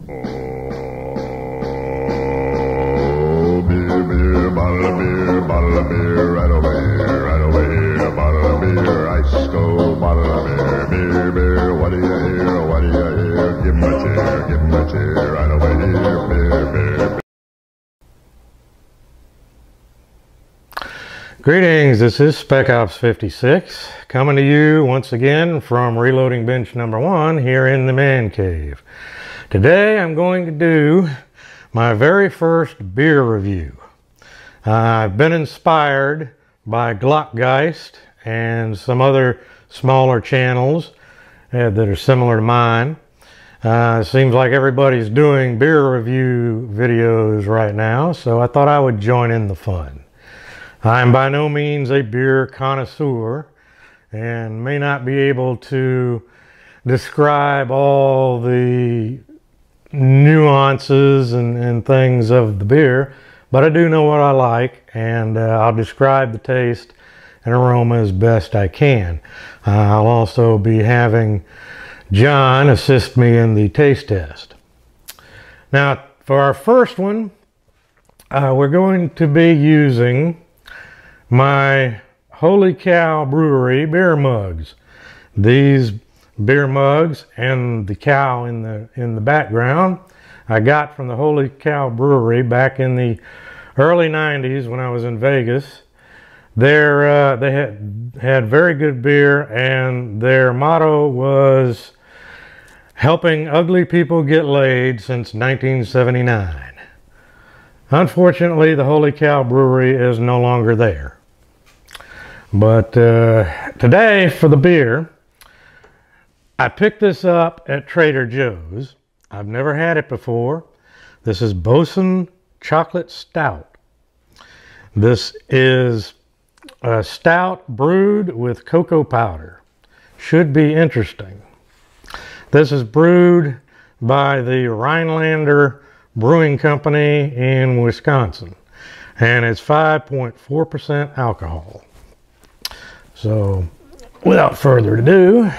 Beer, bottle of beer, right over here, bottle of beer, ice cold bottle of beer, what do you hear, give 'em a cheer, right over here, beer. Greetings, this is Spec Ops 56, coming to you once again from reloading bench number 1 here in the man cave. Today I'm going to do my very first beer review. I've been inspired by Glockgeist and some other smaller channels that are similar to mine. It seems like everybody's doing beer review videos right now, so I thought I would join in the fun. I'm by no means a beer connoisseur and may not be able to describe all the nuances and things of the beer, but I do know what I like, and I'll describe the taste and aroma as best I can. I'll also be having John assist me in the taste test. Now, for our first one, we're going to be using my Holy Cow Brewery beer mugs. These beer mugs and the cow in the background I got from the Holy Cow Brewery back in the early 90s when I was in Vegas. They had very good beer, and their motto was helping ugly people get laid since 1979. Unfortunately, the Holy Cow Brewery is no longer there. But today for the beer, I picked this up at Trader Joe's. I've never had it before. This is Boatswains Chocolate Stout. This is a stout brewed with cocoa powder. Should be interesting. This is brewed by the Rhinelander Brewing Company in Wisconsin, and it's 5.4% alcohol. So without further ado,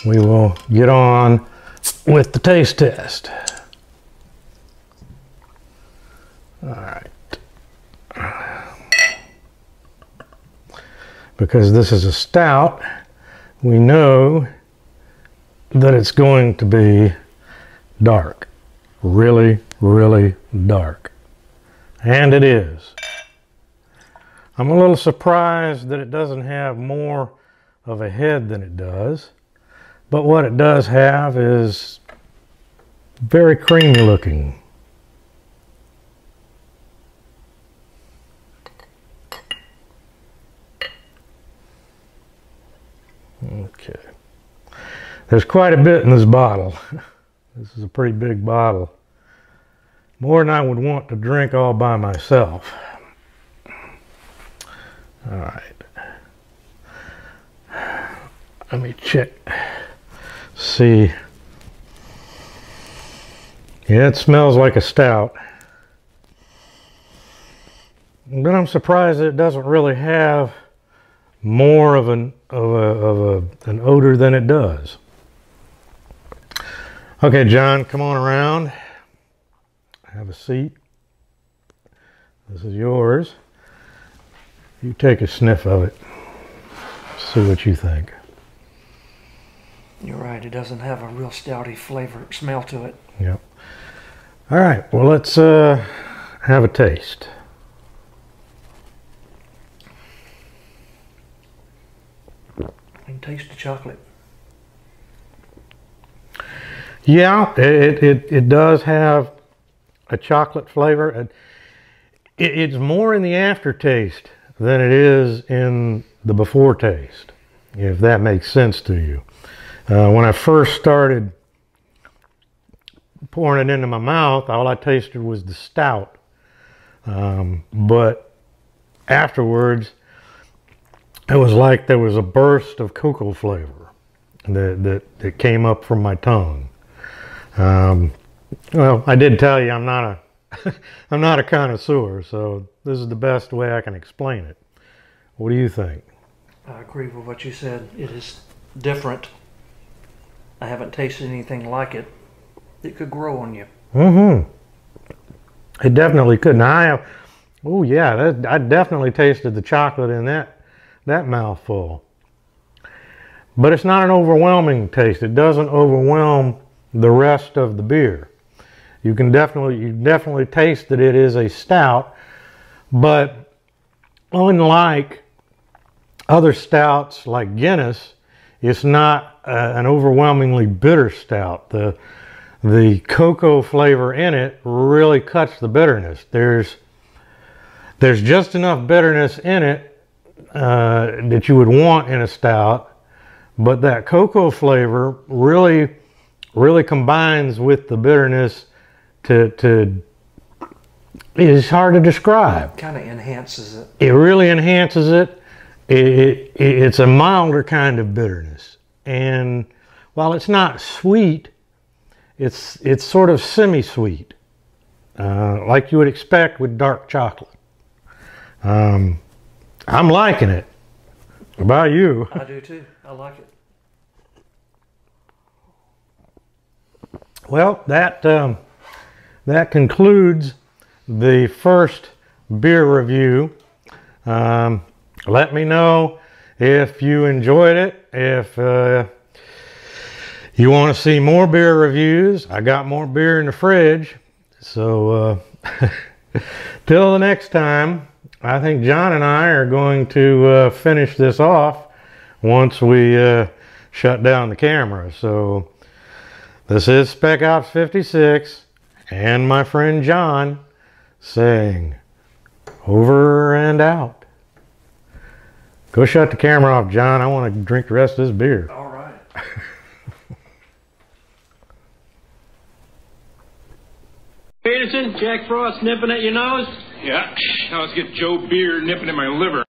we will get on with the taste test. All right. Because this is a stout, we know that it's going to be dark. Really, really dark. And it is. I'm a little surprised that it doesn't have more of a head than it does. But what it does have is very creamy looking. Okay. There's quite a bit in this bottle. This is a pretty big bottle. More than I would want to drink all by myself. All right. Let me check. See. Yeah, it smells like a stout. But I'm surprised that it doesn't really have more of an odor than it does. Okay, John, come on around. Have a seat. This is yours. You take a sniff of it. See what you think. You're right, it doesn't have a real stouty flavor, smell to it. Yep. All right, well, let's have a taste. I can taste the chocolate. Yeah, it does have a chocolate flavor. It's more in the aftertaste than it is in the before taste, if that makes sense to you. When I first started pouring it into my mouth, all I tasted was the stout. But afterwards, it was like there was a burst of cocoa flavor that came up from my tongue. Well, I did tell you I'm not a connoisseur, so this is the best way I can explain it. What do you think? I agree with what you said. It is different. I haven't tasted anything like it. It could grow on you. Mm-hmm. It definitely could. Now oh yeah, I definitely tasted the chocolate in that mouthful. But it's not an overwhelming taste. It doesn't overwhelm the rest of the beer. You definitely taste that it is a stout, but unlike other stouts like Guinness, it's not an overwhelmingly bitter stout. The cocoa flavor in it really cuts the bitterness. There's just enough bitterness in it that you would want in a stout, but that cocoa flavor really combines with the bitterness to it's hard to describe. Kind of enhances it. It really enhances it. It's a milder kind of bitterness, and while it's not sweet, it's sort of semi-sweet, like you would expect with dark chocolate. I'm liking it. What about you? I do too. I like it. Well, that concludes the first beer review. Let me know if you enjoyed it. If you want to see more beer reviews, I got more beer in the fridge. So till the next time, I think John and I are going to finish this off once we shut down the camera. So this is Spec Ops 56 and my friend John saying over and out. Go shut the camera off, John. I want to drink the rest of this beer. All right. Peterson, Jack Frost nipping at your nose? Yeah, now let's get Joe Beer nipping at my liver.